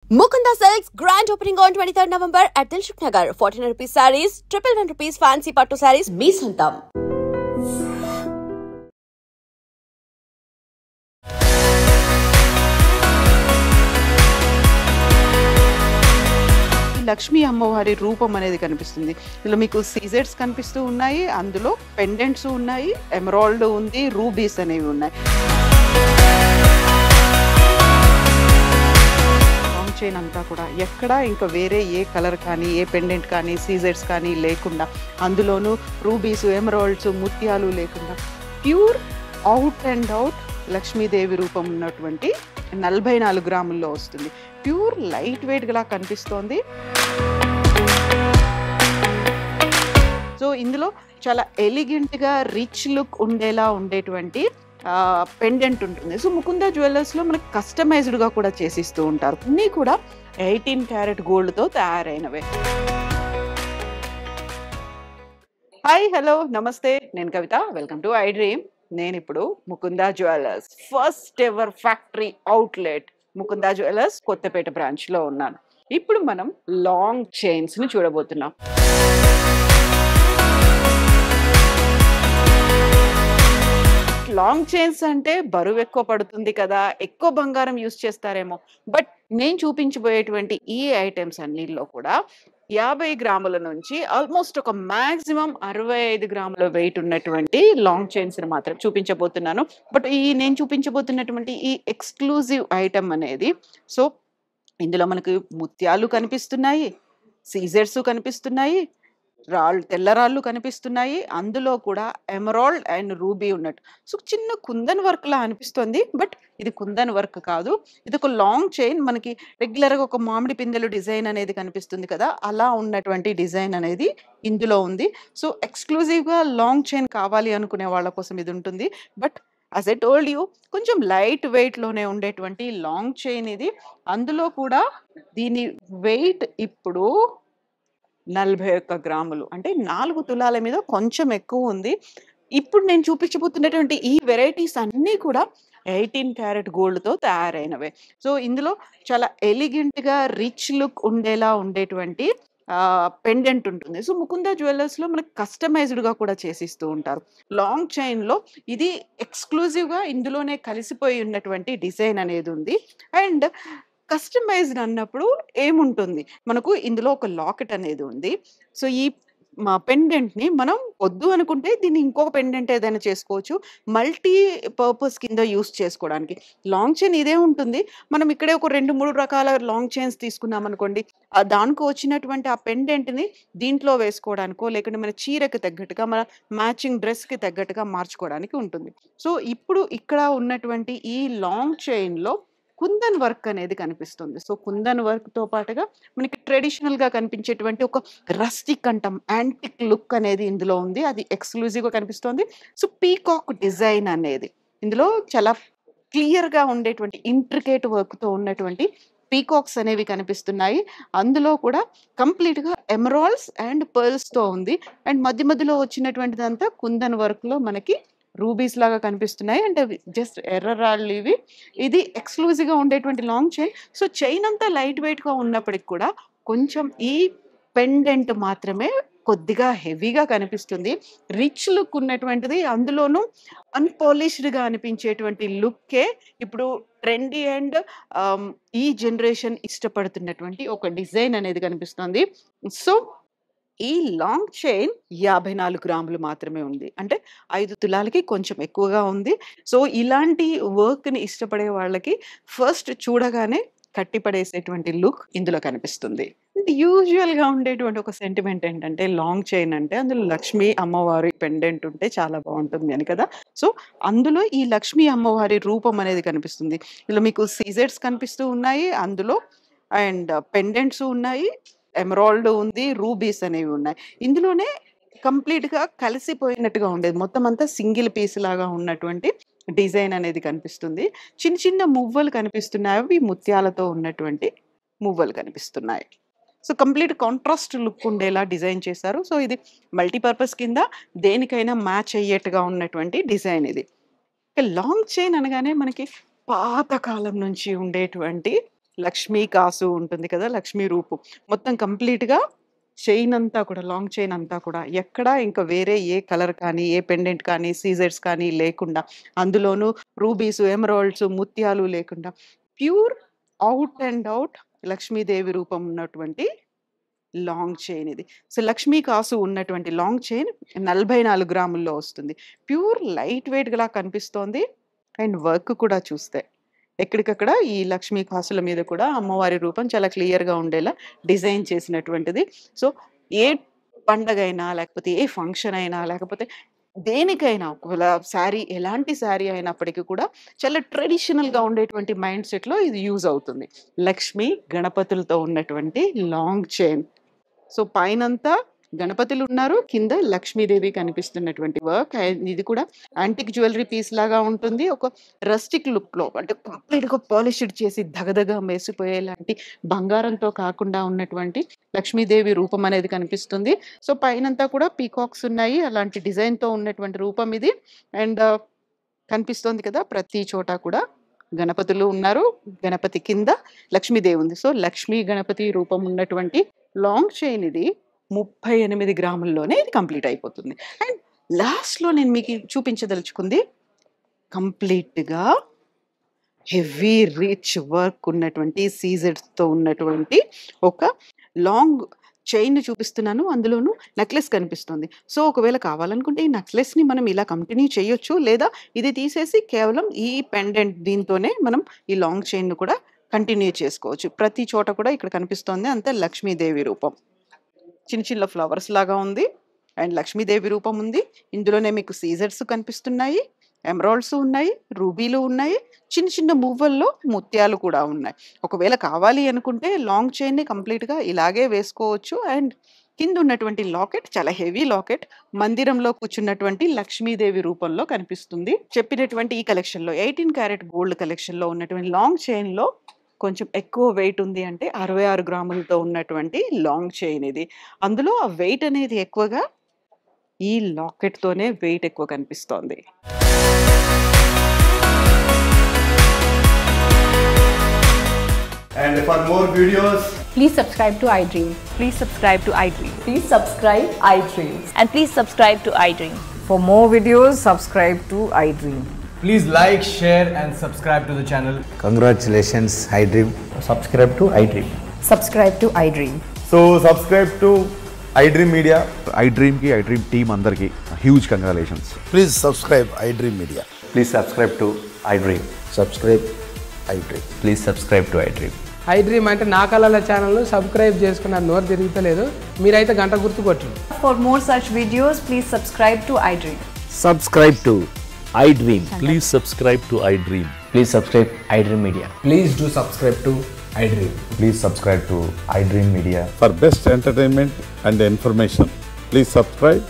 Mukunda Silks grand opening on 23rd November at Dilshuk Nagar. 1400 rupees sarees, 111 rupees fancy pattu sarees, me sontam. Lakshmi అమ్మవారి రూపం అనేది కనిపిస్తుంది. ఇందులో మీకు సీజెట్స్ కనిపిస్తూ ఉన్నాయి, అందులో పెండెంట్స్ ఉన్నాయి, ఎమరాల్డ్ ఉంది, రూబీస్ అనేవి ఉన్నాయి. లాంగ్ చైన్ అంతా కూడా ఎక్కడ ఇంకా వేరే ఏ కలర్ కానీ ఏ పెండెంట్ కానీ సీజెట్స్ కానీ లేకుండా, అందులోనూ రూబీస్, ఎమరాల్డ్స్, ముత్యాలు లేకుండా pure out and out Lakshmidevi రూపం ఉన్నటువంటి 44 గ్రాముల్లో వస్తుంది. ప్యూర్ లైట్ వెయిట్ గా కనిపిస్తోంది. సో ఇందులో చాలా ఎలిగెంట్ గా రిచ్ లుక్ ఉండేలా ఉండేటువంటి పెండెంట్ ఉంటుంది. సో ముకుంద జ్యువెలర్స్ లో మనకి కస్టమైజ్డ్ గా కూడా చేసిస్తూ ఉంటారు. అన్నీ కూడా 18 క్యారెట్ గోల్డ్ తో తయారైనవే. హాయ్, హలో, నమస్తే, నేను Kavitha. Welcome to I dream. నేను ఇప్పుడు Mukunda jewellers first ever factory outlet Mukunda jewellers Kothapeta branch లో ఉన్నాను. ఇప్పుడు మనం లాంగ్ చైన్స్ ని చూడబోతున్నాం. లాంగ్ చైన్స్ అంటే బరువు ఎక్కువ పడుతుంది కదా, ఎక్కువ బంగారం యూజ్ చేస్తారేమో. బట్ నేను చూపించబోయేటువంటి ఈ ఐటమ్స్ అన్నిట్లో కూడా 50 గ్రాముల నుంచి ఆల్మోస్ట్ ఒక మాక్సిమం 65 గ్రాముల వెయిట్ ఉన్నటువంటి లాంగ్ చైన్స్ ని మాత్రం చూపించబోతున్నాను. బట్ నేను చూపించబోతున్నటువంటి ఈ ఎక్స్క్లూజివ్ ఐటమ్ అనేది, సో ఇందులో మనకు ముత్యాలు కనిపిస్తున్నాయి, సీజర్స్ కనిపిస్తున్నాయి, తెల్ల రాళ్ళు కనిపిస్తున్నాయి, అందులో కూడా ఎమరాల్డ్ అండ్ రూబీ ఉన్నట్టు. సో చిన్న కుందన్ వర్క్ లా అనిపిస్తుంది, బట్ ఇది కుందన్ వర్క్ కాదు. ఇది ఒక లాంగ్ చైన్. మనకి రెగ్యులర్ గా ఒక మామిడి పిందెలు డిజైన్ అనేది కనిపిస్తుంది కదా, అలా ఉన్నటువంటి డిజైన్ అనేది ఇందులో ఉంది. సో ఎక్స్క్లూజివ్ గా లాంగ్ చైన్ కావాలి అనుకునే వాళ్ళ కోసం ఇది ఉంటుంది. But as I told you, కొంచెం లైట్ వెయిట్ లోనే ఉండేటువంటి లాంగ్ చైన్ ఇది. అందులో కూడా దీని వెయిట్ ఇప్పుడు 41 గ్రాములు, అంటే 4 తులాల మీద కొంచెం ఎక్కువ ఉంది. ఇప్పుడు నేను చూపించబోతున్నటువంటి ఈ వెరైటీస్ అన్నీ కూడా 18 క్యారెట్ గోల్డ్ తో తయారైనవే. సో ఇందులో చాలా ఎలిగెంట్ గా రిచ్ లుక్ ఉండేలా ఉండేటువంటి పెండెంట్ ఉంటుంది. సో ముకుంద జ్యువెలర్స్ లో మనకి కస్టమైజ్డ్ గా కూడా చేసిస్తూ ఉంటారు. లాంగ్ చైన్ లో ఇది ఎక్స్క్లూజివ్ గా ఇందులోనే కలిసిపోయి ఉన్నటువంటి డిజైన్ అనేది ఉంది. అండ్ కస్టమైజ్డ్ అన్నప్పుడు ఏముంటుంది, మనకు ఇందులో ఒక లాకెట్ అనేది ఉంది. సో ఈ పెండెంట్ ని మనం వద్దు అనుకుంటే దీన్ని ఇంకొక పెండెంట్ ఏదైనా చేసుకోవచ్చు, మల్టీ పర్పస్ కింద యూస్ చేసుకోవడానికి. లాంగ్ చైన్ ఇదే ఉంటుంది. మనం ఇక్కడే ఒక 2-3 రకాల లాంగ్ చైన్స్ తీసుకున్నాం అనుకోండి, దానికి వచ్చినటువంటి ఆ పెండెంట్ ని దీంట్లో వేసుకోవడానికో, లేకుంటే మన చీరకు తగ్గట్టుగా, మన మ్యాచింగ్ డ్రెస్ కి తగ్గట్టుగా మార్చుకోవడానికి ఉంటుంది. సో ఇప్పుడు ఇక్కడ ఉన్నటువంటి ఈ లాంగ్ చైన్ లో కుందన్ వర్క్ అనేది కనిపిస్తుంది. సో కుందన్ వర్క్ తో పాటుగా మనకి ట్రెడిషనల్ గా కనిపించేటువంటి ఒక రస్టిక్ అంటాం, యాంటిక్ లుక్ అనేది ఇందులో ఉంది. అది ఎక్స్క్లూజివ్ గా కనిపిస్తుంది. సో పీకాక్ డిజైన్ అనేది ఇందులో చాలా క్లియర్ గా ఉండేటువంటి ఇంట్రికేట్ వర్క్ తో ఉన్నటువంటి పీకాక్స్ అనేవి కనిపిస్తున్నాయి. అందులో కూడా కంప్లీట్ గా ఎమరాల్డ్స్ అండ్ పర్ల్స్ తో ఉంది. అండ్ మధ్య మధ్యలో వచ్చినటువంటిదంతా కుందన్ వర్క్ లో మనకి రూబీస్ లాగా కనిపిస్తున్నాయి. అంటే జస్ట్ ఎర్ర రాళ్ళు ఇవి. ఇది ఎక్స్క్లూజివ్ గా ఉండేటువంటి లాంగ్ చైన్. సో చైన్ అంతా లైట్ వెయిట్ గా ఉన్నప్పటికి కూడా కొంచెం ఈ పెండెంట్ మాత్రమే కొద్దిగా హెవీగా కనిపిస్తుంది. రిచ్ లుక్ ఉన్నటువంటిది, అందులోనూ అన్పాలిష్డ్ గా అనిపించేటువంటి లుక్కే ఇప్పుడు ట్రెండీ అండ్ ఈ జనరేషన్ ఇష్టపడుతున్నటువంటి ఒక డిజైన్ అనేది కనిపిస్తుంది. సో ఈ లాంగ్ చైన్ 54 గ్రాములు మాత్రమే ఉంది, అంటే 5 తులాలకి కొంచెం ఎక్కువగా ఉంది. సో ఇలాంటి వర్క్ ని ఇష్టపడే వాళ్ళకి ఫస్ట్ చూడగానే కట్టిపడేసేటువంటి లుక్ ఇందులో కనిపిస్తుంది. యూజువల్ గా ఉండేటువంటి ఒక సెంటిమెంట్ ఏంటంటే, లాంగ్ చైన్ అంటే అందులో లక్ష్మీ అమ్మవారి పెండెంట్ ఉంటే చాలా బాగుంటుంది అని కదా. సో అందులో ఈ లక్ష్మీ అమ్మవారి రూపం అనేది కనిపిస్తుంది. ఇందులో మీకు సీజెట్స్ కనిపిస్తూ ఉన్నాయి, అందులో అండ్ పెండెంట్స్ ఉన్నాయి, ఎమరాల్డ్ ఉంది, రూబీస్ అనేవి ఉన్నాయి. ఇందులోనే కంప్లీట్ గా కలిసిపోయినట్టుగా ఉండేది, మొత్తం అంతా సింగిల్ పీస్ లాగా ఉన్నటువంటి డిజైన్ అనేది కనిపిస్తుంది. చిన్న చిన్న మువ్వలు కనిపిస్తున్నాయి, అవి ముత్యాలతో ఉన్నటువంటి మువ్వలు కనిపిస్తున్నాయి. సో కంప్లీట్ కాంట్రాస్ట్ లుక్ ఉండేలా డిజైన్ చేశారు. సో ఇది మల్టీపర్పస్ కింద దేనికైనా మ్యాచ్ అయ్యేట్టుగా ఉన్నటువంటి డిజైన్ ఇది. లాంగ్ చైన్ అనగానే మనకి పాతకాలం నుంచి ఉండేటువంటి లక్ష్మీ కాసు ఉంటుంది కదా, లక్ష్మీ రూపు మొత్తం కంప్లీట్‌గా చైన్ అంతా కూడా, లాంగ్ చైన్ అంతా కూడా ఎక్కడా ఇంకా వేరే ఏ కలర్ కానీ, ఏ పెండెంట్ కానీ, సీజర్స్ కానీ లేకుండా, అందులోనూ రూబీస్, ఎమరాల్డ్స్, ముత్యాలు లేకుండా pure out and out Lakshmidevi రూపం ఉన్నటువంటి లాంగ్ చైన్ ఇది. సో, లక్ష్మీ కాసు ఉన్నటువంటి లాంగ్ చైన్ 44 గ్రాముల్లో వస్తుంది. ప్యూర్ లైట్ వెయిట్‌గా కనిపిస్తోంది. అండ్ వర్క్ కూడా చూస్తే ఎక్కడికక్కడ ఈ లక్ష్మీ కాసుల మీద కూడా అమ్మవారి రూపం చాలా క్లియర్‌గా ఉండేలా డిజైన్ చేసినటువంటిది. సో, ఏ పండగైనా, లేకపోతే ఏ ఫంక్షన్ అయినా, లేకపోతే దేనికైనా ఒకవేళ శారీ, ఎలాంటి శారీ అయినప్పటికీ కూడా చాలా ట్రెడిషనల్‌గా ఉండేటువంటి మైండ్ సెట్‌లో ఇది యూజ్ అవుతుంది. లక్ష్మీ గణపతులతో ఉన్నటువంటి లాంగ్ చైన్. సో, పైనంతా గణపతులు ఉన్నారు, కింద లక్ష్మీదేవి కనిపిస్తున్నటువంటి వర్క్. అండ్ ఇది కూడా యాంటిక్ జ్యువెలరీ పీస్ లాగా ఉంటుంది. ఒక రస్టిక్ లుక్‌లో, అంటే కంప్లీట్‌గా పాలిష్డ్ చేసి ధగధగ మెరిసిపోయేలాంటి బంగారంతో కాకుండా ఉన్నటువంటి లక్ష్మీదేవి రూపం అనేది కనిపిస్తుంది. సో, పైనంతా కూడా పీకాక్స్ ఉన్నాయి. అలాంటి డిజైన్‌తో ఉన్నటువంటి రూపం ఇది. అండ్ కనిపిస్తోంది కదా, ప్రతి చోట కూడా గణపతులు ఉన్నారు. గణపతి కింద లక్ష్మీదేవి ఉంది. సో, లక్ష్మీ గణపతి రూపం ఉన్నటువంటి లాంగ్ చైన్ ఇది 38 గ్రాముల్లోనే ఇది కంప్లీట్ అయిపోతుంది. అండ్ లాస్ట్‌లో నేను మీకు చూపించదలుచుకుంది కంప్లీట్‌గా హెవీ రిచ్ వర్క్ ఉన్నటువంటి సీజర్స్‌తో ఉన్నటువంటి ఒక లాంగ్ చైన్‌ని చూపిస్తున్నాను. అందులోనూ నెక్లెస్ కనిపిస్తుంది. సో, ఒకవేళ కావాలనుకుంటే ఈ నెక్లెస్‌ని మనం ఇలా కంటిన్యూ చేయొచ్చు. లేదా ఇది తీసేసి కేవలం ఈ పెండెంట్ దీంతోనే మనం ఈ లాంగ్ చైన్‌ని కూడా కంటిన్యూ చేసుకోవచ్చు. ప్రతి చోట కూడా ఇక్కడ కనిపిస్తోంది అంతా లక్ష్మీదేవి రూపం. చిన్న చిన్న ఫ్లవర్స్ లాగా ఉంది. అండ్ లక్ష్మీదేవి రూపం ఉంది. ఇందులోనే మీకు సీజర్స్ కనిపిస్తున్నాయి, ఎమరాల్డ్స్ ఉన్నాయి, రూబీలు ఉన్నాయి, చిన్న చిన్న మువ్వల్లో ముత్యాలు కూడా ఉన్నాయి. ఒకవేళ కావాలి అనుకుంటే లాంగ్ చైన్‌ని కంప్లీట్‌గా ఇలాగే వేసుకోవచ్చు. అండ్ కింద ఉన్నటువంటి లాకెట్ చాలా హెవీ లాకెట్, మందిరంలో కూర్చున్నటువంటి లక్ష్మీదేవి రూపంలో కనిపిస్తుంది. చెప్పినటువంటి ఈ కలెక్షన్‌లో 18 క్యారెట్ గోల్డ్ కలెక్షన్‌లో ఉన్నటువంటి లాంగ్ చైన్‌లో కొంచెం ఎక్కువ వెయిట్ ఉంది అంటే 66 గ్రాములతో ఉన్నటువంటి లాంగ్ చైన్ ఇది. అందులో ఆ వెయిట్ అనేది ఎక్కువగా ఈ లాకెట్‌తోనే వెయిట్ ఎక్కువ కనిపిస్తోంది. And for more videos, Please subscribe to iDream. Please subscribe to iDream. Please subscribe iDream. And please subscribe to iDream. For more videos, subscribe to iDream. please like, share and subscribe to the channel. Congratulations, iDream. Subscribe to iDream. Subscribe to iDream. So subscribe to iDream Media. iDream ki iDream team andarki huge congratulations. Please subscribe iDream Media. Please subscribe to iDream. Subscribe iDream. Please subscribe to iDream. iDream అంటే నా కళల ఛానల్ను subscribe చేసుకున్న నోరు తిరుగుతలేదు, మీరైతే గంట గుర్తు కొట్టండి. For more such videos, please subscribe to iDream. Subscribe to iDream. Please subscribe to iDream. Please subscribe iDream Media. Please do subscribe to iDream. Please subscribe to iDream Media. For best entertainment and information, please subscribe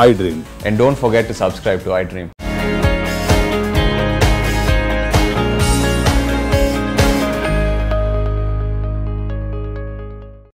iDream. And don't forget to subscribe to iDream.